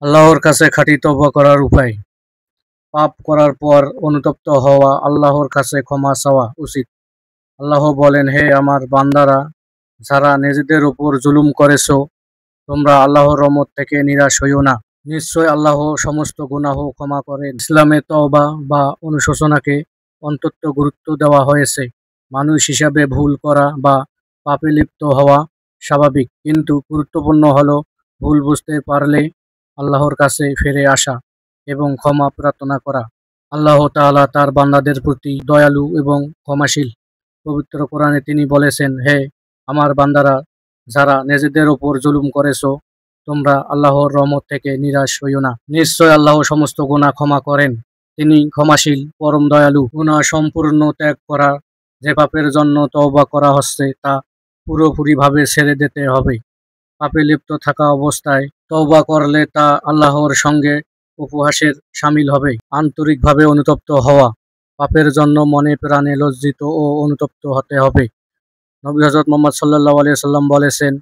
আল্লাহর কাছে খাঁটি তওবা করার উপায়। পাপ করার পর অনুতপ্ত হওয়া, আল্লাহর কাছে ক্ষমা চাওয়া উচিত। আল্লাহ বলেন, হে আমার বান্দারা, যারা নিজেদের উপর জুলুম করেছো, তোমরা আল্লাহর রহমত থেকে নিরাশ হইও না। নিশ্চয় আল্লাহ সমস্ত গুনাহ ক্ষমা করেন। ইসলামে তওবা বা অনুশোচনাকে অত্যন্ত গুরুত্ব দেওয়া হয়েছে। মানুষ হিসাবে ভুল করা বা পাপে লিপ্ত হওয়া স্বাভাবিক, কিন্তু গুরুত্বপূর্ণ হলো ভুল বুঝতে পারলে আল্লাহর কাছে ফিরে আসা এবং ক্ষমা প্রার্থনা করা। আল্লাহ তাআলা তার বান্দাদের প্রতি দয়ালু এবং ক্ষমাশীল। পবিত্র কোরআনে তিনি বলেছেন, হে আমার বান্দারা, যারা নিজেদের ওপর জুলুম করেছো, তোমরা আল্লাহর রহমত থেকে নিরাশ হইও না। নিশ্চয় আল্লাহ সমস্ত গুনাহ ক্ষমা করেন। তিনি ক্ষমাশীল, পরম দয়ালু। গুনাহ সম্পূর্ণ ত্যাগ করা, যে পাপের জন্য তওবা করা হচ্ছে তা পুরোপুরিভাবে ছেড়ে দিতে হবে। পাপে লিপ্ত থাকা অবস্থায় তওবা করলে তা আল্লাহর সঙ্গে উপহাসের শামিল হবে। আন্তরিকভাবে অনুতপ্ত হওয়া, পাপের জন্য মনে প্রাণে লজ্জিত ও অনুতপ্ত হতে হবে। নবী হযরত মুহাম্মদ সাল্লাল্লাহু আলাইহি ওয়াসাল্লাম বলেছেন,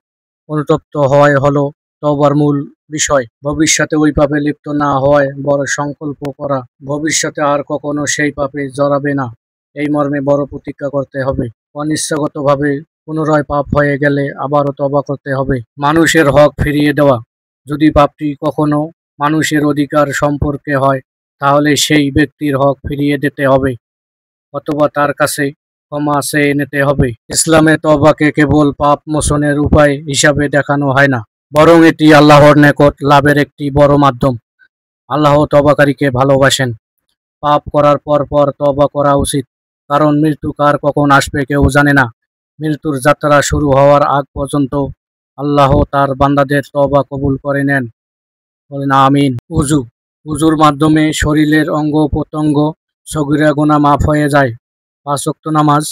অনুতপ্ত হওয়াই হলো তওবার মূল বিষয়। ভবিষ্যতে ওই পাপে লিপ্ত না হওয়ায় বড় সংকল্প করা, ভবিষ্যতে আর কখনো সেই পাপে জড়াবে না, এই মর্মে বড় প্রতিজ্ঞা করতে হবে। অনিচ্ছাগতভাবে পুনরায় পাপ হয়ে গেলে আবারও তওবা করতে হবে। মানুষের হক ফিরিয়ে দেওয়া, যদি পাপটি কখনো মানুষের অধিকার সম্পর্কে হয়, তাহলে সেই ব্যক্তির হক ফিরিয়ে দিতে হবে অথবা তার কাছে ক্ষমা চেয়ে নিতে হবে। ইসলামে তওবাকে কেবল পাপ মোচনের উপায় হিসাবে দেখানো হয় না, বরং এটি আল্লাহর নিকট লাভের একটি বড় মাধ্যম। আল্লাহ তওবাকারীকে ভালোবাসেন। পাপ করার পর পর তওবা করা উচিত, কারণ মৃত্যু কার কখন আসবে কেউ জানে না। মৃত্যুর যাত্রা শুরু হওয়ার আগ পর্যন্ত আল্লাহ তার বান্দাদের তওবা কবুল করে নেন। বলেন আমিন। উযু, উযুর মাধ্যমে শরীরের অঙ্গ প্রত্যঙ্গ সগীরা গুনাহ মাফ হয়ে যায়। ৫ ওয়াক্ত নামাজ,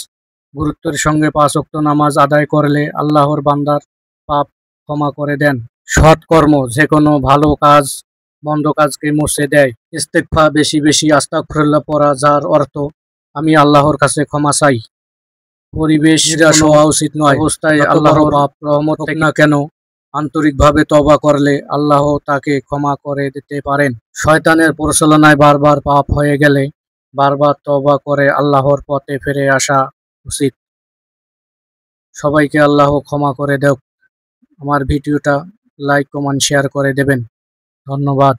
গুরুত্বের সঙ্গে ৫ ওয়াক্ত নামাজ আদায় করলে আল্লাহর বান্দার পাপ ক্ষমা করে দেন। সৎ কর্ম, যে কোনো ভালো কাজ মন্দ কাজকে মুছে দেয়। ইস্তেগফার, বেশি বেশি আস্তাগফিরুল্লাহ পড়া, যার অর্থ আমি আল্লাহর কাছে ক্ষমা চাই। পরিবেশ নিরাশ হওয়া উচিত নয়। অবস্থায় আল্লাহর পাপ রহমত থেকে না কেন, আন্তরিকভাবে তওবা করলে আল্লাহ তাকে ক্ষমা করে দিতে পারেন। শয়তানের প্ররোচনায় বারবার পাপ হয়ে গেলে বারবার তওবা করে আল্লাহর পথে ফিরে আসা উচিত। সবাইকে আল্লাহ ক্ষমা করে দেক। আমার ভিডিওটা লাইক, কমেন্ট, শেয়ার করে দেবেন। ধন্যবাদ।